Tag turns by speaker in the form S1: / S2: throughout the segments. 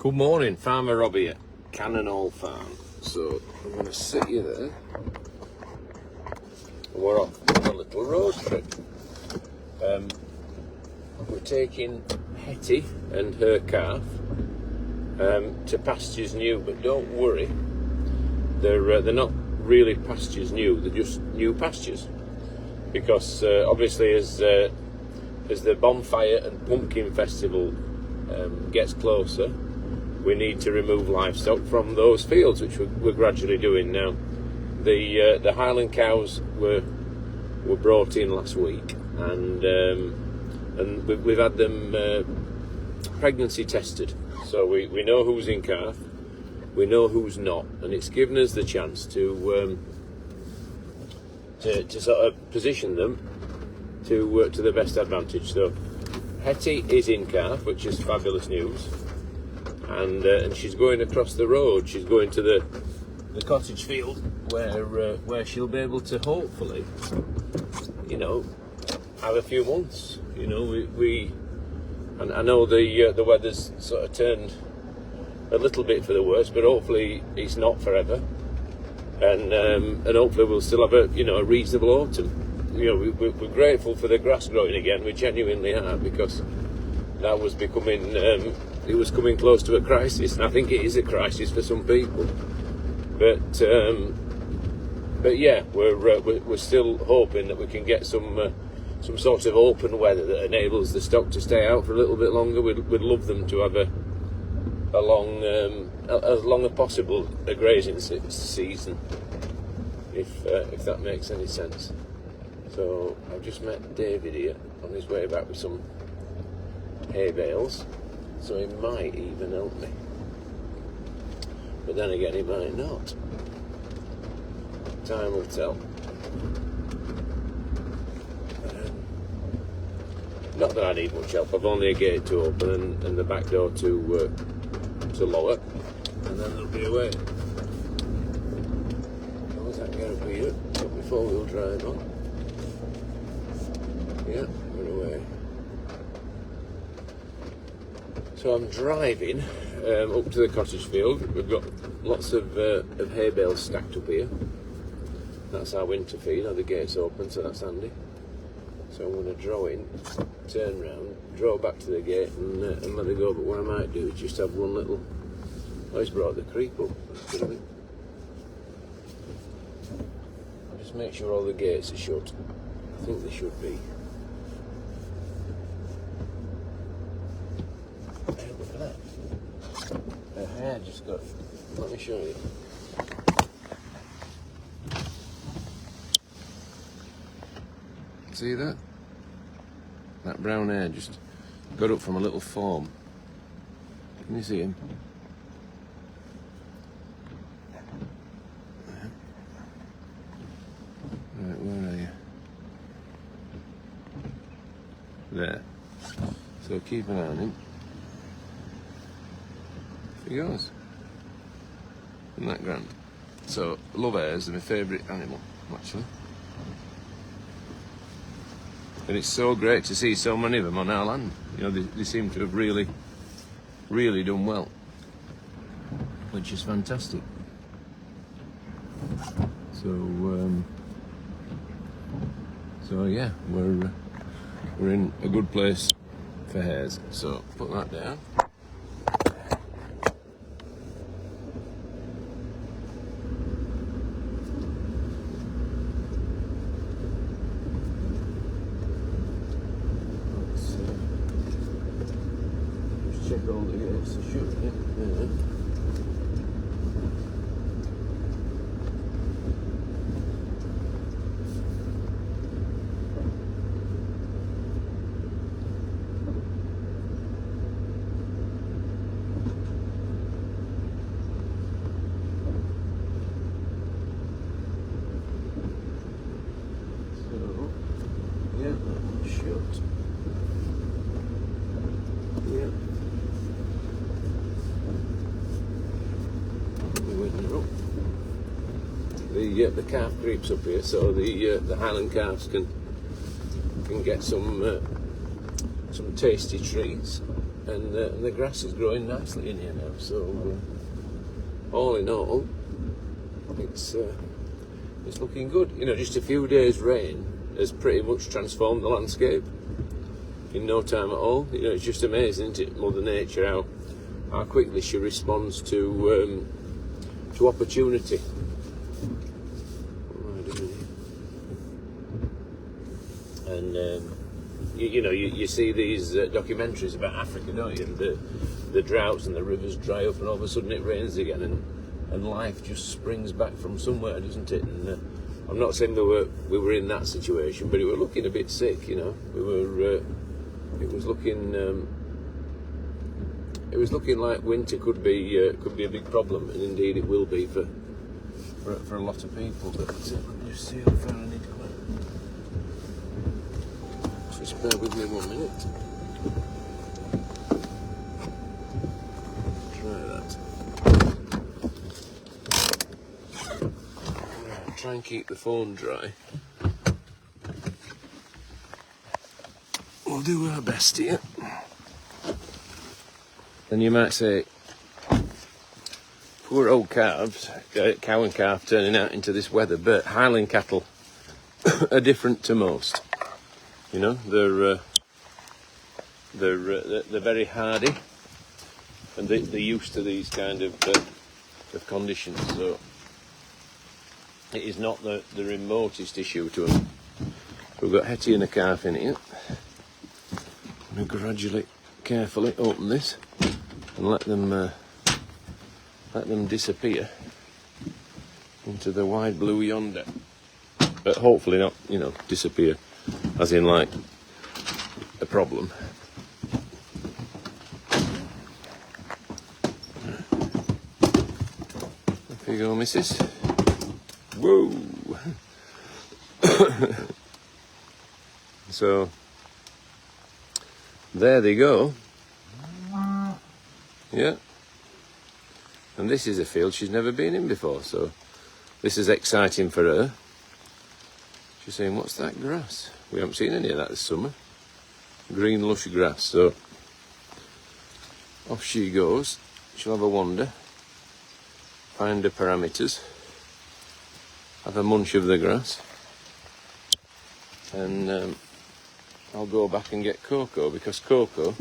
S1: Good morning, Farmer Robbie at Cannon Hall Farm. So I'm going to sit you there. We're off on a little road trip. We're taking Hettie and her calf to pastures new, but don't worry, they're not really pastures new. They're just new pastures because obviously as the bonfire and pumpkin festival gets closer, we need to remove livestock from those fields, which we're gradually doing now. The Highland cows were brought in last week, and we've had them pregnancy tested, so we know who's in calf, we know who's not, and it's given us the chance to sort of position them to the best advantage. So Hettie is in calf, which is fabulous news. And she's going across the road. She's going to the cottage field where she'll be able to hopefully, have a few months. And I know the weather's sort of turned a little bit for the worse, but hopefully it's not forever. And hopefully we'll still have a reasonable autumn. We're grateful for the grass growing again. We genuinely are, because that was becoming. It was coming close to a crisis, and I think it is a crisis for some people. But yeah, we're still hoping that we can get some sort of open weather that enables the stock to stay out for a little bit longer. We'd love them to have a long, as long as possible, a grazing season, if that makes any sense. So I've just met David here on his way back with some hay bales. So he might even help me, but then again he might not. Time will tell. Not that I need much help. I've only a gate to open and the back door to lower, and then they'll be away. How was that get up here? Put my 4-wheel drive on. Yeah, we're away. So I'm driving up to the cottage field. We've got lots of hay bales stacked up here. That's our winter feed. Now the gate's open, so that's handy. So I'm going to draw in, turn round, draw back to the gate and let it go. But what I might do is just have one little... Oh, he's brought the creep up. That's good of it. I'll just make sure all the gates are shut. I think they should be. I just got, let me show you. See that? That brown hair just got up from a little form. Can you see him? Right, where are you? There. So keep an eye on him. He goes. Isn't that grand? So, love hares are my favourite animal, actually. And it's so great to see so many of them on our land. They seem to have really, really done well, which is fantastic. So yeah, we're in a good place for hares. So put that down. Check all the gates to shoot it. Yeah. So, yeah, that one's shut. Yeah. The calf creeps up here, so the Highland calves can get some tasty treats. and the grass is growing nicely in here now. So all in all, it's looking good. You know, just a few days' rain has pretty much transformed the landscape in no time at all. You know, it's just amazing, isn't it, Mother Nature, how quickly she responds to opportunity. And you see these documentaries about Africa, don't you? The droughts and the rivers dry up, and all of a sudden it rains again, and life just springs back from somewhere, doesn't it? And I'm not saying we were in that situation, but we were looking a bit sick. You know, we were. It was looking like winter could be a big problem, and indeed it will be for a lot of people. But let me just see how far I need to go. Just bear with me 1 minute. Try that. Try and keep the phone dry. We'll do our best here. And you might say, poor old calves, cow and calf turning out into this weather, but Highland cattle are different to most. You know, they're very hardy, and they're used to these kind of conditions. So it is not the remotest issue to them. We've got Hettie and a calf in here. I'm going to gradually, carefully open this and let them disappear into the wide blue yonder. But hopefully not, you know, disappear as in like a problem. Off you go, missus. Whoa! So there they go. Yeah. And this is a field she's never been in before, so this is exciting for her. She's saying, what's that grass? We haven't seen any of that this summer. Green lush grass. So off she goes. She'll have a wander, find her parameters, have a munch of the grass, and I'll go back and get Coco, because Coco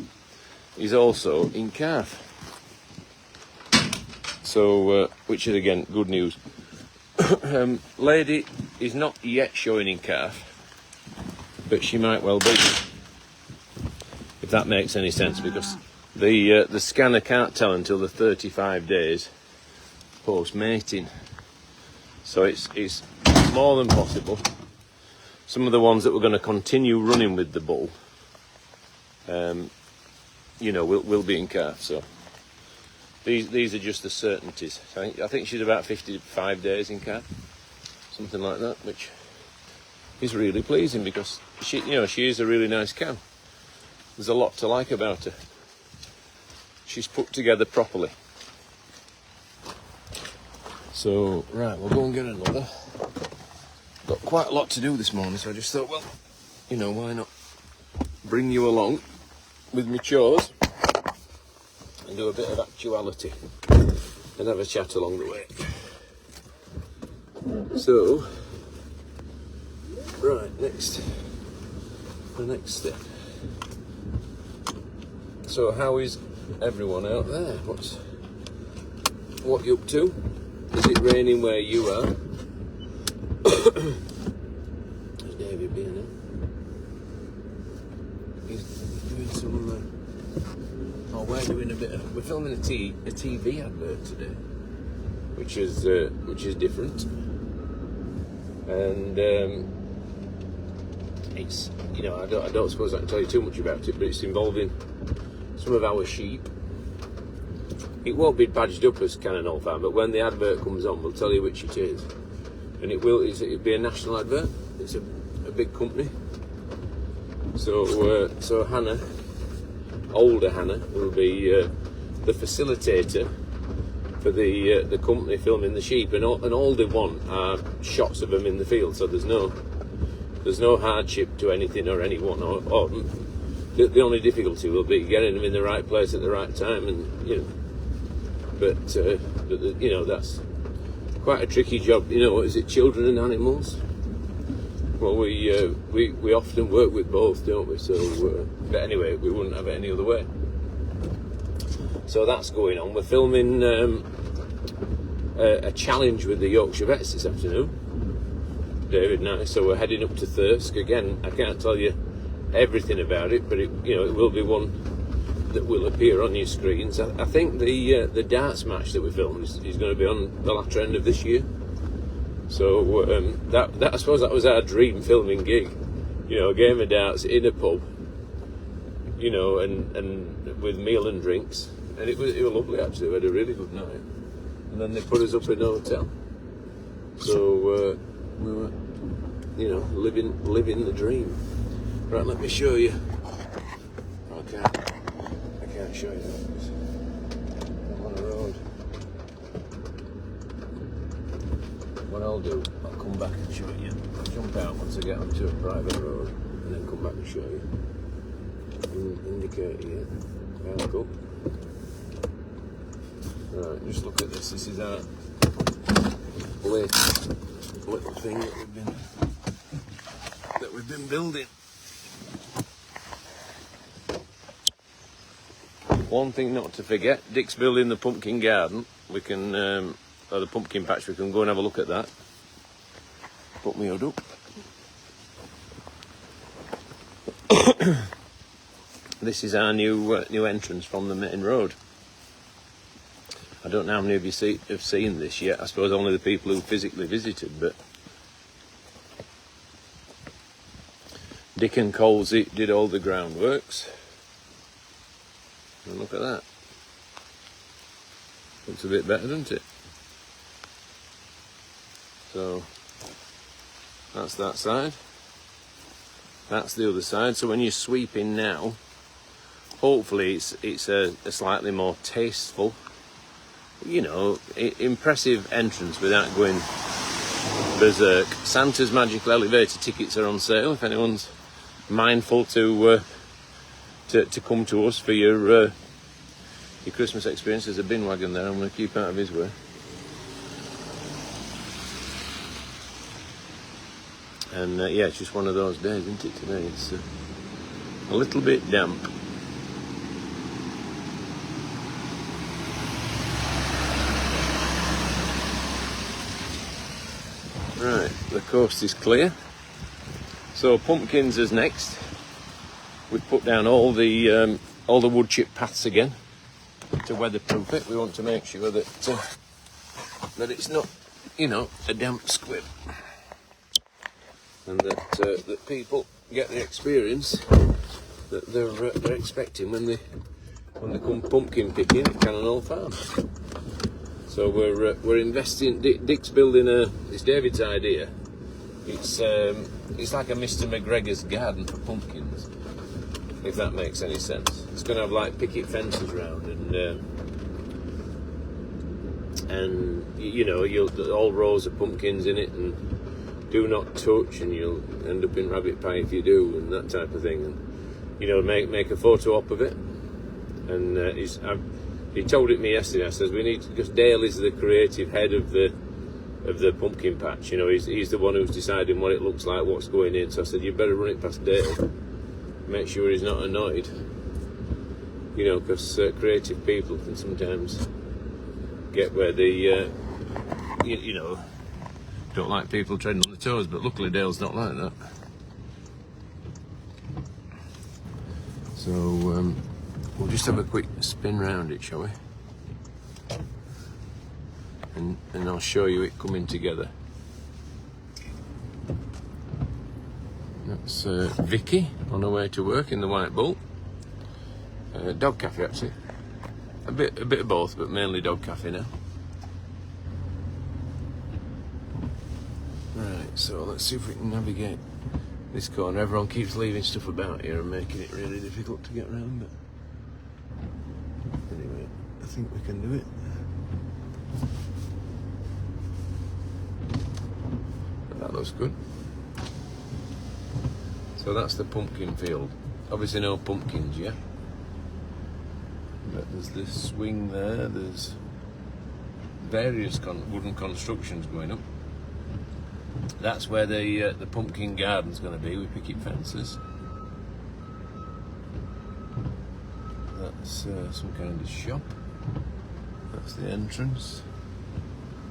S1: is also in calf. So, which is again good news. Lady is not yet showing in calf, but she might well be, if that makes any sense, because the scanner can't tell until the 35 days post mating. So it's more than possible. Some of the ones that we're going to continue running with the bull, you know, will be in calf. So these are just the certainties. I think she's about 55 days in calf, something like that, which is really pleasing because she is a really nice cow. There's a lot to like about her. She's put together properly. So right, we'll go and get another. Got quite a lot to do this morning, so I just thought, well, you know, why not bring you along with my chores and do a bit of actuality and have a chat along the way. So, right, the next step. So how is everyone out there? What you up to? Is it raining where you are? There's David being there. He's doing some. We're doing we're filming a TV advert today, which is different, and it's, you know, I don't suppose I can tell you too much about it, but it's involving some of our sheep. It won't be badged up as Cannon Old Farm, but when the advert comes on, we'll tell you which it is. And it'll be a national advert. It's a big company. So Hannah, older Hannah, will be the facilitator for the company filming the sheep, and all they want are shots of them in the field. So there's no hardship to anything or anyone, or The only difficulty will be getting them in the right place at the right time, and but you know, that's quite a tricky job. You know, is it children and animals? Well, we often work with both, don't we? So, but anyway, we wouldn't have it any other way. So that's going on. We're filming a challenge with the Yorkshire Vets this afternoon, David and I. So we're heading up to Thirsk again. I can't tell you everything about it, but it will be one that will appear on your screens. I think the darts match that we filmed is going to be on the latter end of this year. So that I suppose that was our dream filming gig, you know, a game of darts in a pub, you know, and with meal and drinks, and it was lovely actually. We had a really good night, and then they put us up in a hotel, so we were, you know, living the dream. Right, let me show you. I can't show you that because I'm on the road. What I'll do, I'll come back and show you. I'll jump out once I get onto a private road and then come back and show you. Indicate here. I'll go. Right, just look at this. This is our latest little thing that we've been building. One thing not to forget, Dick's building the pumpkin garden. We can, or the pumpkin patch, we can go and have a look at that. Put me hood up. This is our new entrance from the main road. I don't know how many of you have seen this yet. I suppose only the people who physically visited, but Dick and Colsey did all the groundworks. And look at that. Looks a bit better, doesn't it? So that's that side. That's the other side. So when you're sweeping now, hopefully it's a slightly more tasteful, you know, impressive entrance without going berserk. Santa's Magical Elevator tickets are on sale if anyone's mindful to come to us for your Christmas experience. There's a bin wagon there. I'm going to keep out of his way. And yeah, it's just one of those days, isn't it, today? It's a little bit damp. Right, the coast is clear. So pumpkins is next. We've put down all the wood chip paths again to weatherproof it. We want to make sure that it's not, you know, a damp squib, and that people get the experience that they're expecting when they come pumpkin picking at Cannon Farm. So we're investing. Dick's building it's David's idea. It's like a Mr. McGregor's garden for pumpkins, if that makes any sense. It's going to have like picket fences around, and you know, all rows of pumpkins in it, and do not touch, and you'll end up in rabbit pie if you do, and that type of thing. And you know, make a photo op of it. And he told it me yesterday. I says we need to, because Dale is the creative head of the pumpkin patch. You know, he's the one who's deciding what it looks like, what's going in. So I said you better run it past Dale. Make sure he's not annoyed, you know, because creative people can sometimes get where they, you know, don't like people treading on the toes, but luckily Dale's not like that. So we'll just have a quick spin round it, shall we? And I'll show you it coming together. That's Vicky on her way to work in the White Bull. Dog cafe actually. A bit of both, but mainly dog cafe now. Right, so let's see if we can navigate this corner. Everyone keeps leaving stuff about here and making it really difficult to get around, but anyway, I think we can do it. That looks good. So that's the pumpkin field. obviously no pumpkins yet. But there's this swing there, there's various wooden constructions going up. That's where the pumpkin garden's going to be with picket fences. That's some kind of shop. That's the entrance.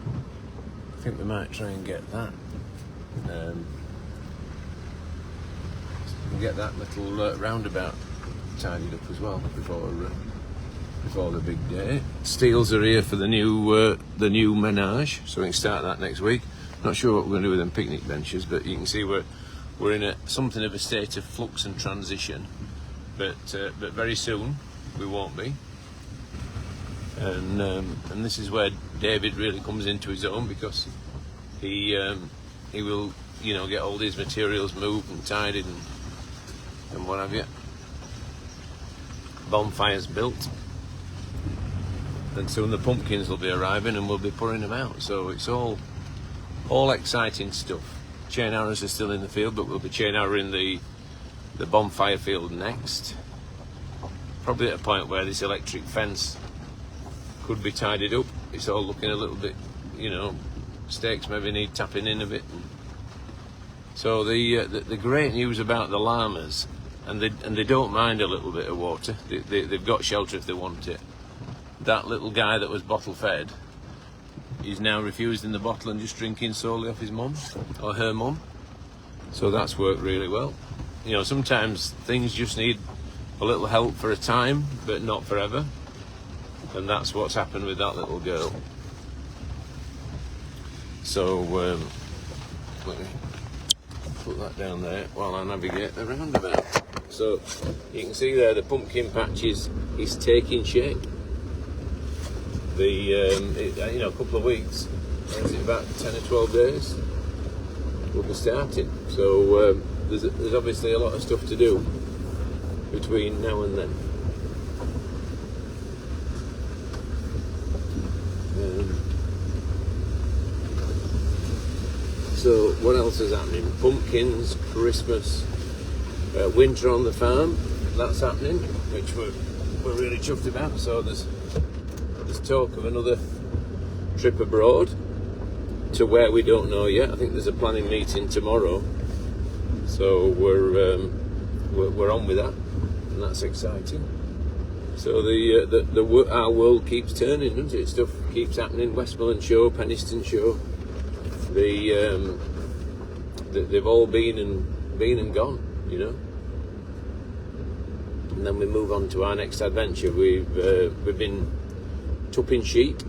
S1: I think we might try and get that. Get that little roundabout tidied up as well before the big day. Steels are here for the new menage, so we can start that next week. Not sure what we're going to do with them picnic benches, but you can see we're in something of a state of flux and transition. But very soon we won't be. And this is where David really comes into his own, because he will, you know, get all these materials moved and tidied and what have you. Bonfires built, and soon the pumpkins will be arriving and we'll be pouring them out. So it's all exciting stuff. Chain arrows are still in the field, but we'll be chain arrowing the bonfire field next. Probably at a point where this electric fence could be tidied up. It's all looking a little bit, you know, stakes maybe need tapping in a bit. So the great news about the llamas, and they don't mind a little bit of water. They've got shelter if they want it. That little guy that was bottle fed, he's now refusing the bottle and just drinking solely off his mum or her mum. So that's worked really well. You know, sometimes things just need a little help for a time, but not forever. And that's what's happened with that little girl. So let me put that down there while I navigate the roundabout. So you can see there the pumpkin patch is taking shape. You know, a couple of weeks, is it about 10 or 12 days, we'll be starting. So there's obviously a lot of stuff to do between now and then. So what else is happening? Pumpkins, Christmas, winter on the farm, that's happening, which we're really chuffed about. So there's talk of another trip abroad to where we don't know yet. I think there's a planning meeting tomorrow, so we're on with that, and that's exciting. So our world keeps turning, doesn't it? Stuff keeps happening. Westmoreland Show, Penistone Show. They've all been and gone, you know. And then we move on to our next adventure. We've been tupping sheep,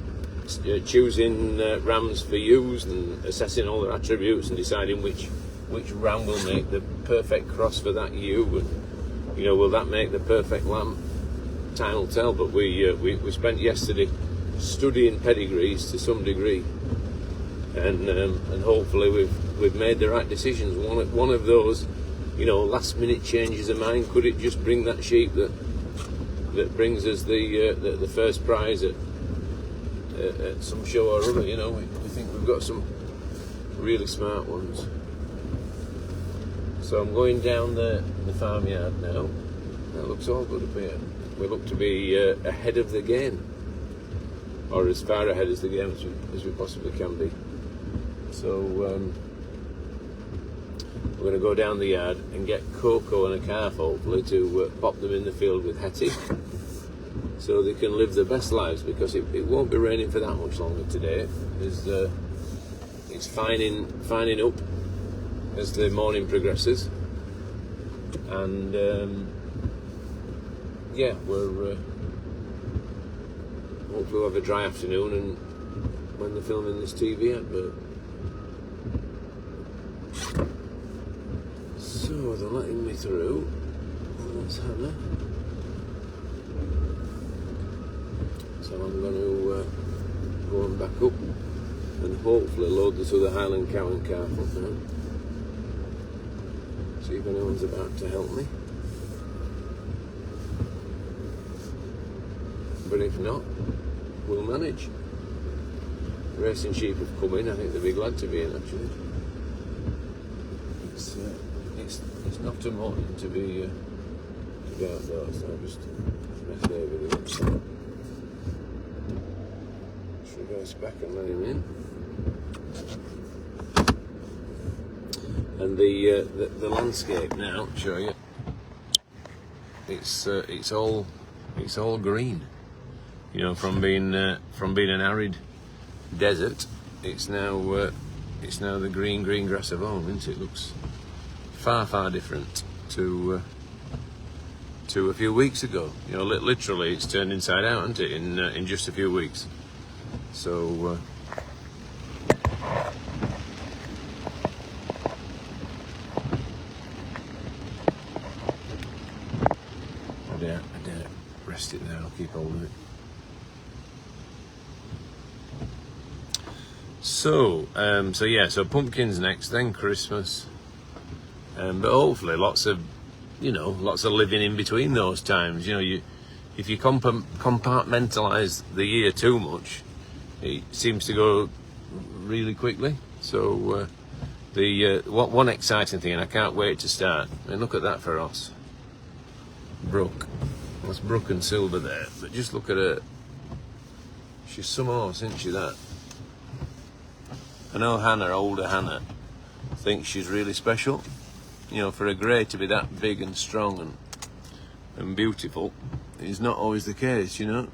S1: choosing rams for ewes, and assessing all their attributes and deciding which ram will make the perfect cross for that ewe, and you know, will that make the perfect lamb? Time will tell. But we spent yesterday studying pedigrees to some degree, and hopefully we've made the right decisions. One of those, you know, last minute changes of mind. Could it just bring that sheep that brings us the first prize at some show or other? You know, we think we've got some really smart ones. So I'm going down the farmyard now. That looks all good up here. We look to be ahead of the game, or as far ahead as the game as we possibly can be. So we're going to go down the yard and get Coco and a calf, hopefully, to pop them in the field with Hettie, so they can live their best lives, because it won't be raining for that much longer today. It's fining up as the morning progresses, and yeah, we're hopefully we'll have a dry afternoon and when they're filming this TV advert. So they're letting me through. That's Hannah. So I'm going to go on back up and hopefully load this other Highland cow and calf up now. See if anyone's about to help me. But if not, we'll manage. Racing sheep have come in. I think they'll be glad to be in, actually. It's not a morning to be about those. I'll just make David in. So reverse back and let him in. And the landscape now, I'll show you. It's all green. You know, from being an arid desert, it's now the green grass of home, isn't it? It looks far different to a few weeks ago. You know, literally it's turned inside out, isn't it? In just a few weeks. So. I dare rest it there. I'll keep hold of it. So so pumpkins next, then Christmas, but hopefully lots of living in between those times. You know, if you compartmentalise the year too much, it seems to go really quickly. So one exciting thing, and I can't wait to start. I mean, look at that for us, Brooke. That's Brooke and Silver there, but just look at her. She's some horse, isn't she? That. I know Hannah, older Hannah, thinks she's really special. You know, for a grey to be that big and strong and beautiful is not always the case, you know.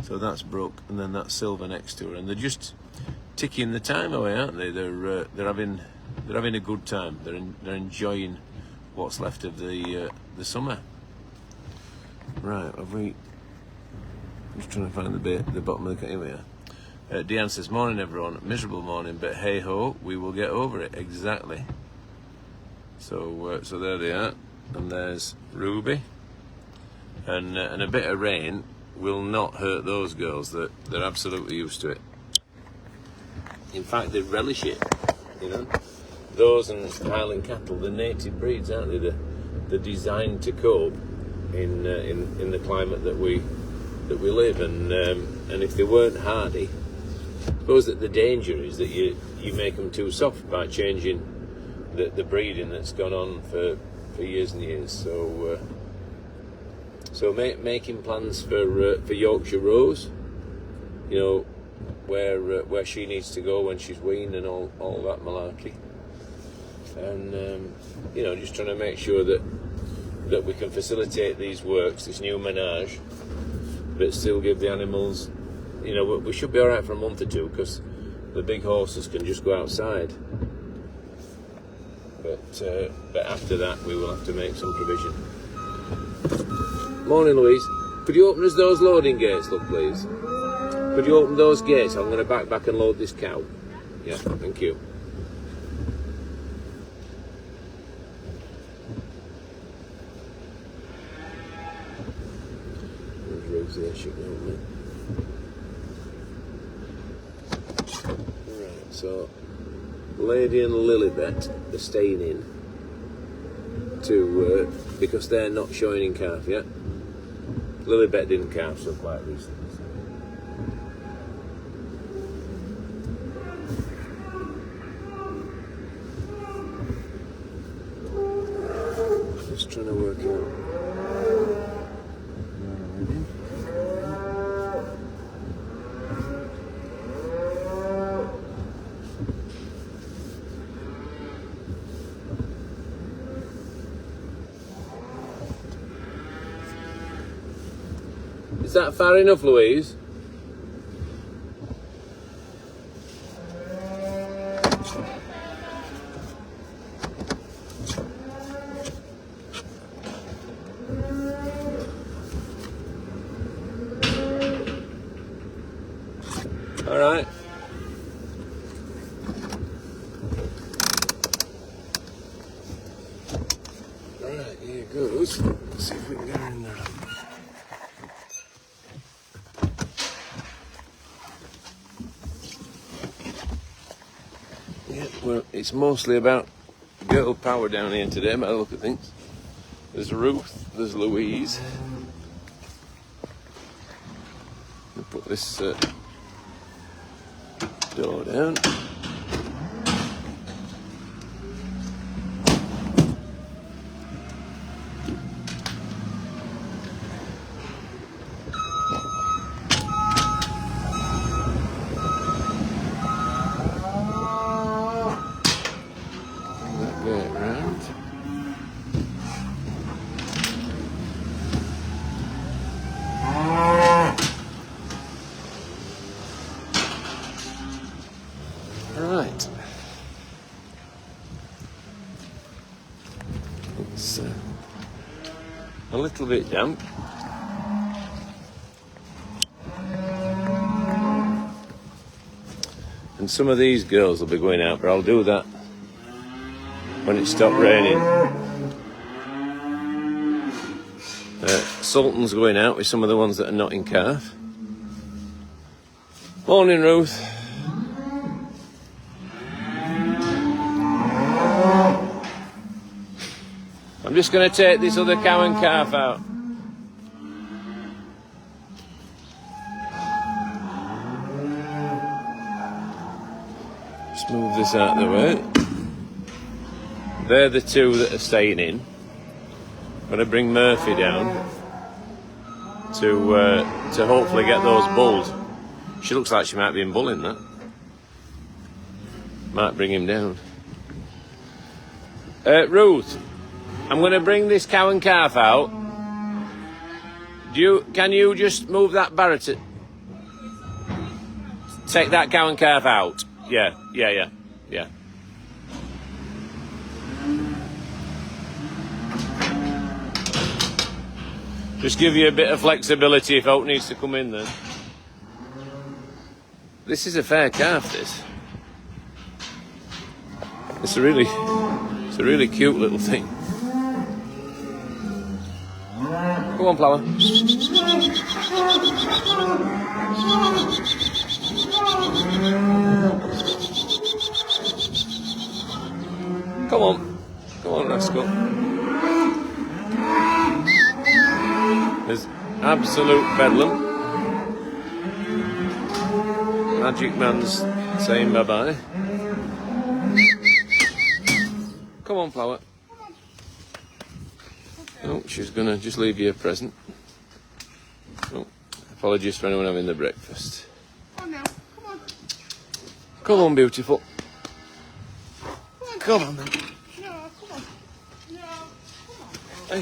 S1: So that's Brooke, and then that's Silver next to her, and they're just ticking the time away, aren't they? They're having a good time. They're enjoying what's left of the summer. Right, have we? I'm just trying to find the bottom of the. Here we are. Deanne says, morning everyone, miserable morning, but hey ho, we will get over it. Exactly. So there they are, and there's Ruby, and a bit of rain will not hurt those girls. They're absolutely used to it. In fact, they relish it. You know, those and Highland cattle, the native breeds, aren't they? They're designed to cope in the climate that we live, and if they weren't hardy. I suppose that the danger is that you make them too soft by changing the breeding that's gone on for years and years. So making plans for Yorkshire Rose, you know, where she needs to go when she's weaned and all that malarkey, and you know, just trying to make sure that we can facilitate these works, this new menage, but still give the animals. You know, we should be all right for a month or two because the big horses can just go outside. But after that, we will have to make some provision. Morning, Louise. Could you open us those loading gates, look, please? Could you open those gates? I'm going to back and load this cow. Yeah, thank you. There's Rosie there, she can help me. Right, so Lady and Lilibet are staying in because they're not showing in calf yet. Lilibet didn't calf so quite recently. Just trying to work out. Is that far enough, Louise? All right. All right, here goes. Let's see if we can get her in there. Well, it's mostly about girl power down here today, by the look at things. There's Ruth, there's Louise. We'll put this door down. little bit damp. And some of these girls will be going out, but I'll do that when it stopped raining. Sultan's going out with some of the ones that are not in calf. Morning, Ruth. I'm just going to take this other cow and calf out. Just move this out of the way. They're the two that are staying in. I'm going to bring Murphy down to hopefully get those bulled. She looks like she might be in bulling that. Might bring him down. Ruth, I'm going to bring this cow and calf out. Can you just move that barrow to take that cow and calf out? Yeah. Just give you a bit of flexibility if Oak needs to come in then. This is a fair calf, this. It's a really cute little thing. Come on, Flower. Come on, rascal. There's absolute bedlam. Magic Man's saying bye-bye. Come on, Flower. Oh, she's gonna just leave you a present. Oh, apologies for anyone having the breakfast.
S2: Come on now, come on.
S1: Come on, beautiful. Come on, then.
S2: No, come on. No, come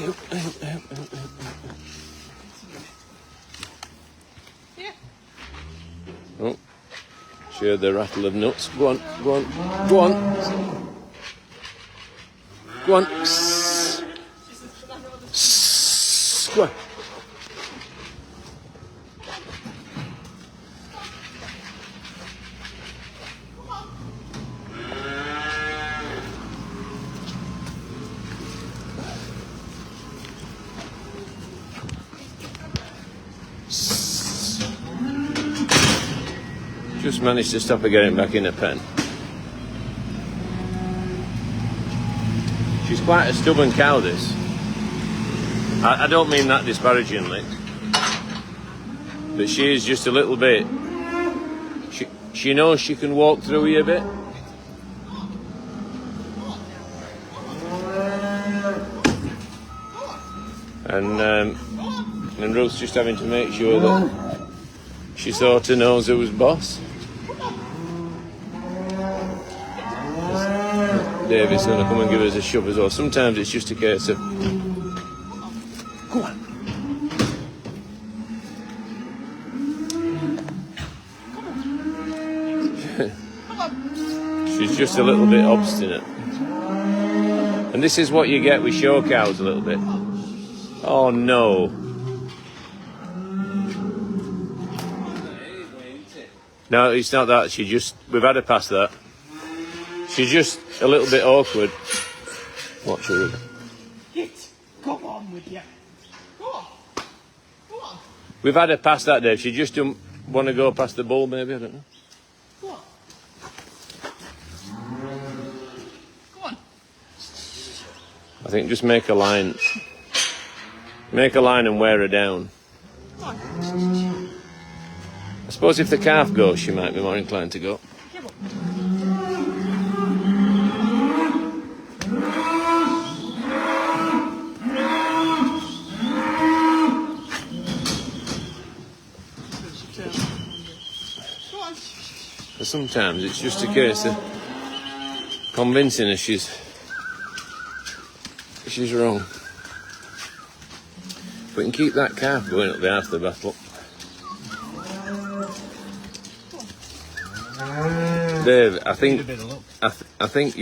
S2: on.
S1: Hey,
S2: Yeah.
S1: Oh, she heard the rattle of nuts. Go on. Go on. Go on. Go on. Just managed to stop her getting back in her pen. She's quite a stubborn cow, this. I don't mean that disparagingly, but she is just a little bit. She knows she can walk through you a bit. And Ruth's just having to make sure that she sort of knows who's boss. David's going to come and give us a shove as well. Sometimes it's just a case of... Go on. She's just a little bit obstinate. And this is what you get with show cows a little bit. Oh no. No, it's not that. We've had her past that. She's just a little bit awkward. Watch her.
S2: Get. Come on with you. Go on. Go on.
S1: We've had her past that, Dave. She just don't want to go past the bull, maybe. I don't know.
S2: Go on. Go on.
S1: I think just make a line. Make a line and wear her down.
S2: Come on.
S1: I suppose if the calf goes, she might be more inclined to go.
S2: Come on.
S1: But sometimes it's just a case of convincing her she's wrong. If we can keep that calf going, it'll be half the battle. Dave, I think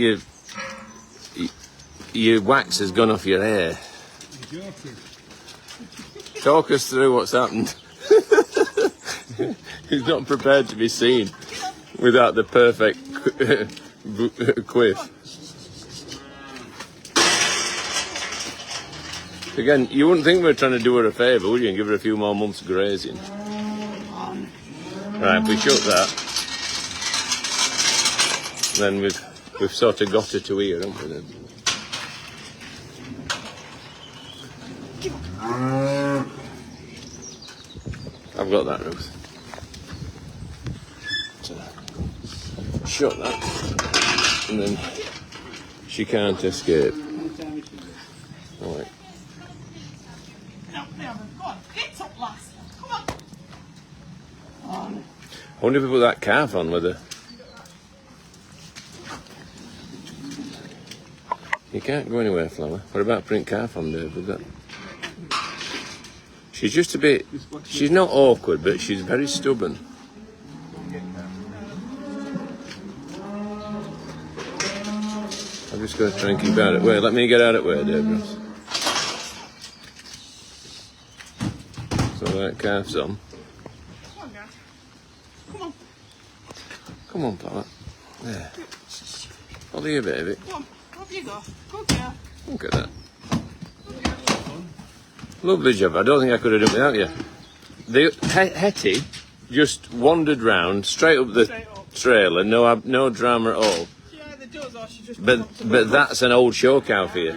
S1: your wax has gone off your hair. talk us through what's happened. He's not prepared to be seen without the perfect quiff. Again, you wouldn't think we were trying to do her a favour, would you, and give her a few more months grazing? Right, if we shut that, then we've sort of got her to here, haven't we then? I've got that, Ruth. So, shut that, and then she can't escape. All right. I wonder if we put that calf on with her. You can't go anywhere, Flower. What about putting calf on there with that? She's just a bit... She's not awkward, but she's very stubborn. I'm just going to try and keep out of the way. Let me get out of the way, Dave. So that calf's on. Come on, Flower. There. Follow you, baby.
S2: Come on, up you go. Go, girl.
S1: Look at that. Lovely job. I don't think I could have done it without you. The Hettie just wandered round straight up the trailer, no drama at all.
S2: She either does or she just
S1: But that's an old show cow for you.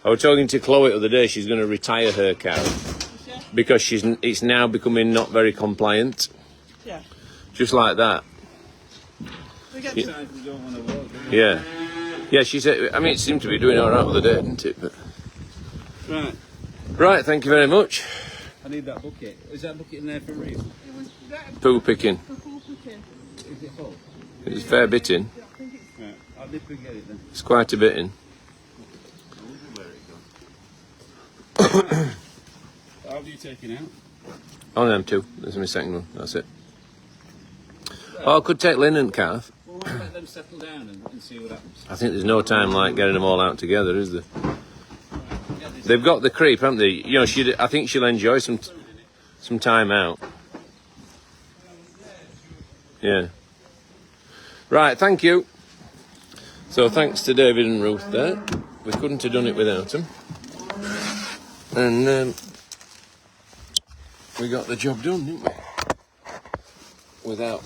S1: I was talking to Chloe the other day. She's going to retire her cow because it's now becoming not very compliant.
S2: Yeah.
S1: Just like that.
S2: We get
S1: Yeah. Yeah, she said, I mean, it seemed to be doing all right the other day, didn't it? But... Right, thank you very much.
S3: I need that bucket. Is that bucket in there for a reason?
S1: Poo picking.
S3: Is it full?
S1: There's a fair bit in.
S3: Right, I'll nip and get it then.
S1: It's quite a bit in.
S3: How have you taken out?
S1: On them two. There's my second one. That's it. Oh, I could take Lynn and Calf.
S3: Well, why not let them settle down and see what happens?
S1: I think there's no time like getting them all out together, is there? They've got the creep, haven't they? You know, I think she'll enjoy some time out. Yeah. Right, thank you. So thanks to David and Ruth there. We couldn't have done it without them. And we got the job done, didn't we? Without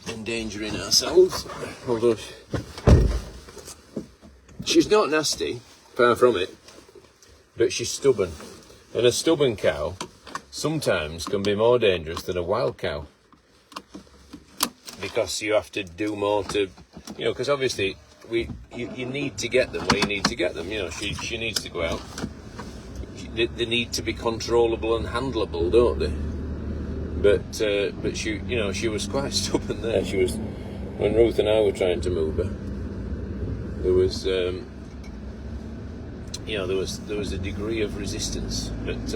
S1: endangering ourselves. Although she's not nasty, far from it. But she's stubborn, and a stubborn cow sometimes can be more dangerous than a wild cow because you have to do more to, you know, because obviously you need to get them where you need to get them. You know, she needs to go out. They need to be controllable and handleable, don't they? But she, you know, she was quite stubborn there. She was, when Ruth and I were trying to move her, there was. You know, there was a degree of resistance, but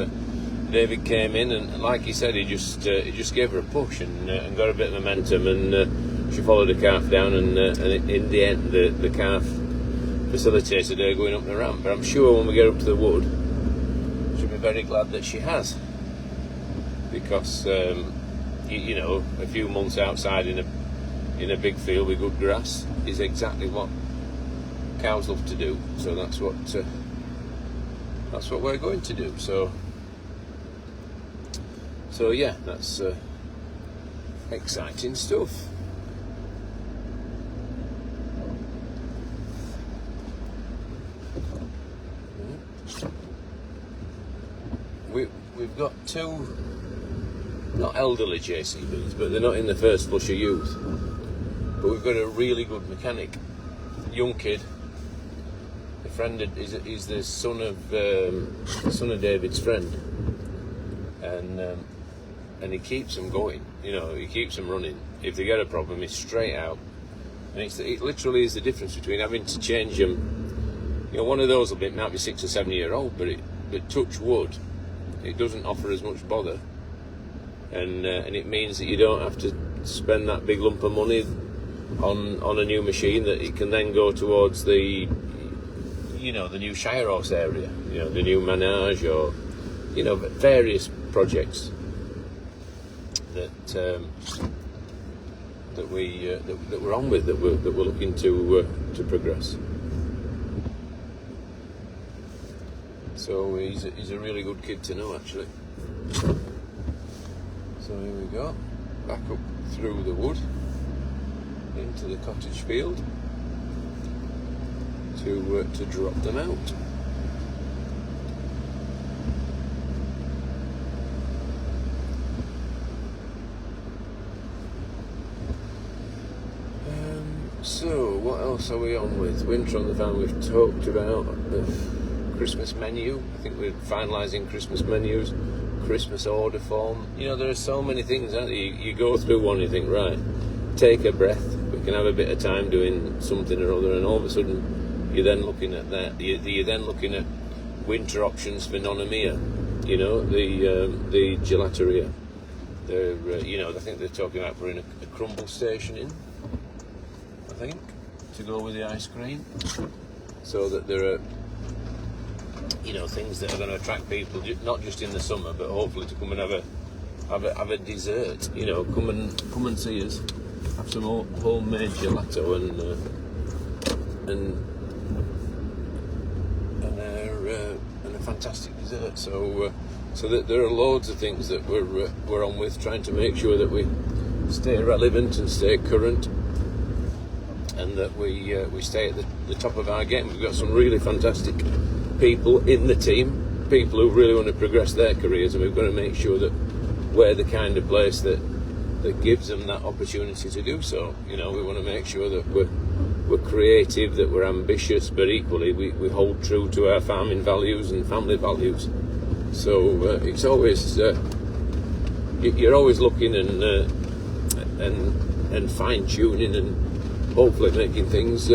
S1: David came in and, like he said, he just gave her a push and got a bit of momentum, and she followed the calf down, and in the end, the calf facilitated her going up the ramp. But I'm sure when we get up to the wood, she'll be very glad that she has, because you know, a few months outside in a big field with good grass is exactly what cows love to do. So that's what we're going to do. So yeah, that's exciting stuff. We've got two, not elderly JCBs, but they're not in the first flush of youth. But we've got a really good mechanic, young kid. A friend is the son of David's friend, and he keeps them going. You know, he keeps them running. If they get a problem, he's straight out. And it literally is the difference between having to change them. You know, one of those might be 6 or 7 year old, but touch wood, it doesn't offer as much bother, and it means that you don't have to spend that big lump of money on a new machine, that it can then go towards the, you know, the new Shire Horse area, you know, the new Manage or you know, various projects that that we're on with, that we're looking to progress. So he's a really good kid to know, actually. So here we go, back up through the wood into the cottage field to drop them out. So what else are we on with? Winter on the farm, we've talked about the Christmas menu. I think we're finalising Christmas menus, Christmas order form. You know, there are so many things, aren't there? You go through one and you think, right, take a breath, we can have a bit of time doing something or other, and all of a sudden you're then looking at that. You're then looking at winter options for Nonamia. You know, the gelateria. They're, you know, I think they're talking about putting a crumble station in, I think, to go with the ice cream, so that there are, you know, things that are going to attract people, not just in the summer, but hopefully to come and have a dessert. You know, come and see us, have some homemade gelato and a fantastic dessert. So that there are loads of things that we're on with, trying to make sure that we stay relevant and stay current, and that we stay at the top of our game. We've got some really fantastic people in the team, people who really want to progress their careers, and we've got to make sure that we're the kind of place that gives them that opportunity to do so. You know, we want to make sure that we're creative, that we're ambitious, but equally we hold true to our farming values and family values. So it's always you're always looking and fine tuning and hopefully making things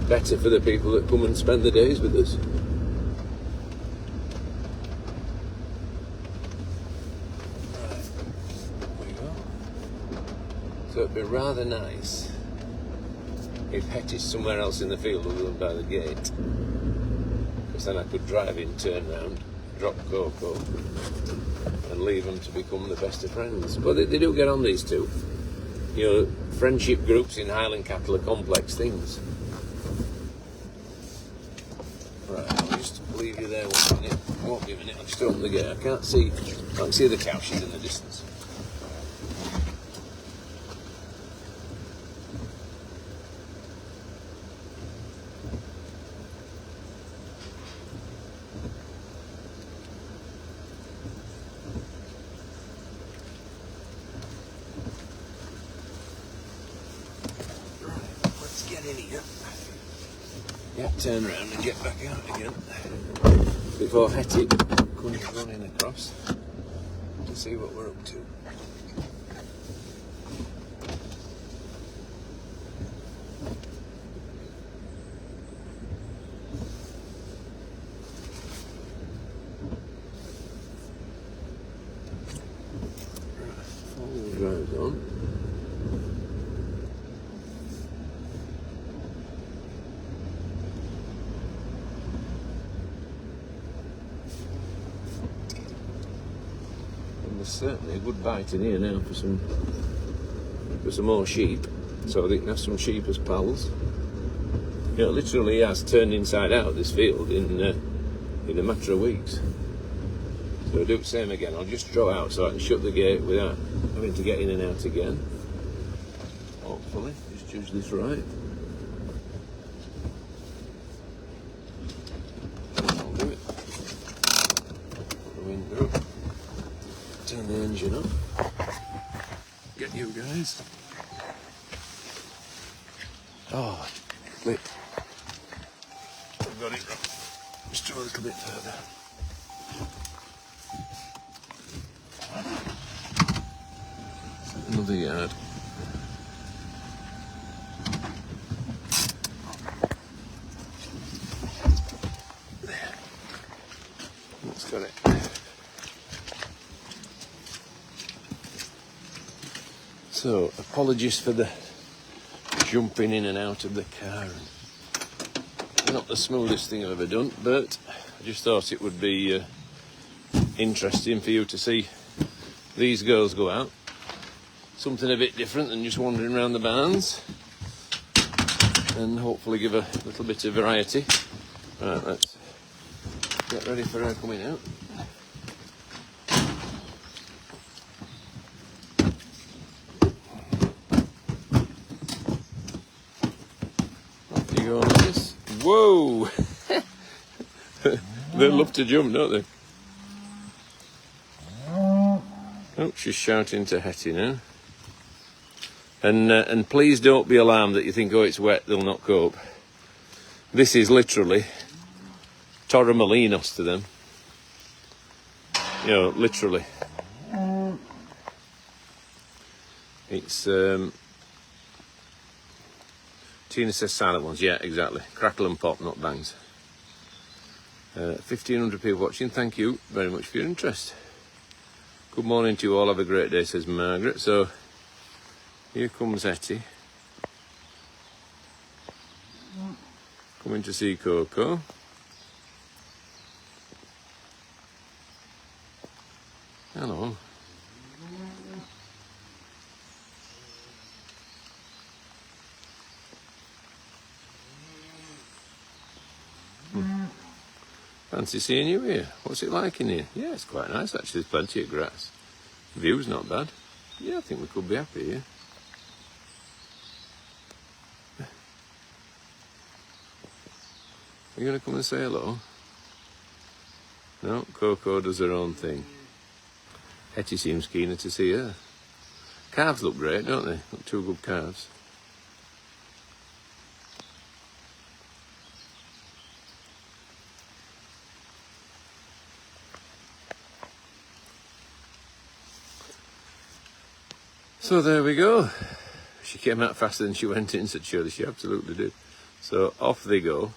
S1: better for the people that come and spend the days with us. Right, there we go. So it'd be rather nice if Hettie's somewhere else in the field other than by the gate, because then I could drive in, turn round, drop Coco and leave them to become the best of friends. But they do get on, these two. You know, friendship groups in Highland cattle are complex things. Right, I'll just leave you there 1 minute. It won't be a minute, I'll just open the gate. I can't see the cow, she's in the distance. Yeah, turn around and get back out again before Hettie comes running across to see what we're up to. All drives on. There's certainly a good bite in here now for some more sheep, so they can have some sheep as pals. You know, it literally has turned inside out, this field, in a matter of weeks. So I'll do the same again. I'll just draw out so I can shut the gate without having to get in and out again. Hopefully, just judge this right. I'll do it. Put the wind through. Turn the engine up. Get you guys. Oh, flip. I've got it. Just a little bit further. Another yard. There. That's got it. So, apologies for the jumping in and out of the car. Not the smoothest thing I've ever done, but I just thought it would be interesting for you to see these girls go out. Something a bit different than just wandering around the barns, and hopefully give a little bit of variety. Right, let's get ready for her coming out. Off you go, Lucas. Whoa! They love to jump, don't they? Oh, she's shouting to Hettie now. And please don't be alarmed that you think, oh, it's wet, they'll not cope. This is literally Torremolinos to them. You know, literally. It's Tina says silent ones. Yeah, exactly. Crackle and pop, not bangs. 1,500 people watching. Thank you very much for your interest. Good morning to you all. Have a great day, says Margaret. So here comes Hettie. Coming to see Coco. Hello. Fancy seeing you here. What's it like in here? Yeah, it's quite nice actually. There's plenty of grass. View's not bad. Yeah, I think we could be happy here. Are you going to come and say hello? No, Coco does her own thing. Hettie seems keener to see her. Calves look great, don't they? Look, two good calves. So there we go. She came out faster than she went in, said Shirley. She absolutely did. So off they go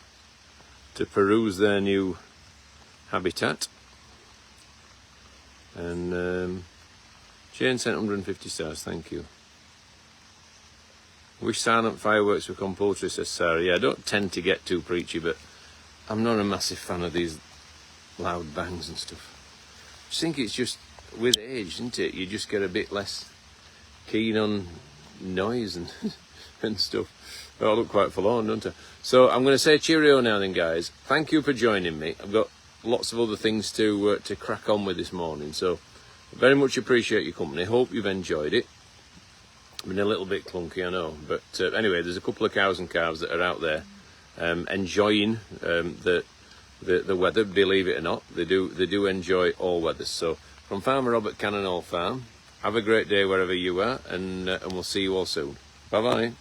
S1: to peruse their new habitat. And Jane sent 150 stars, thank you. Wish silent fireworks were compulsory, says Sarah. Yeah, I don't tend to get too preachy, but I'm not a massive fan of these loud bangs and stuff. I just think it's just with age, isn't it? You just get a bit less keen on noise and and stuff. Oh, I look quite forlorn, don't I? So I'm going to say cheerio now then, guys. Thank you for joining me. I've got lots of other things to crack on with this morning, so very much appreciate your company. Hope you've enjoyed it. Been a little bit clunky, I know, but anyway, there's a couple of cows and calves that are out there enjoying the weather. Believe it or not, they do enjoy all weathers. So from Farmer Robert Cannon Farm, have a great day wherever you are, and we'll see you all soon. Bye bye.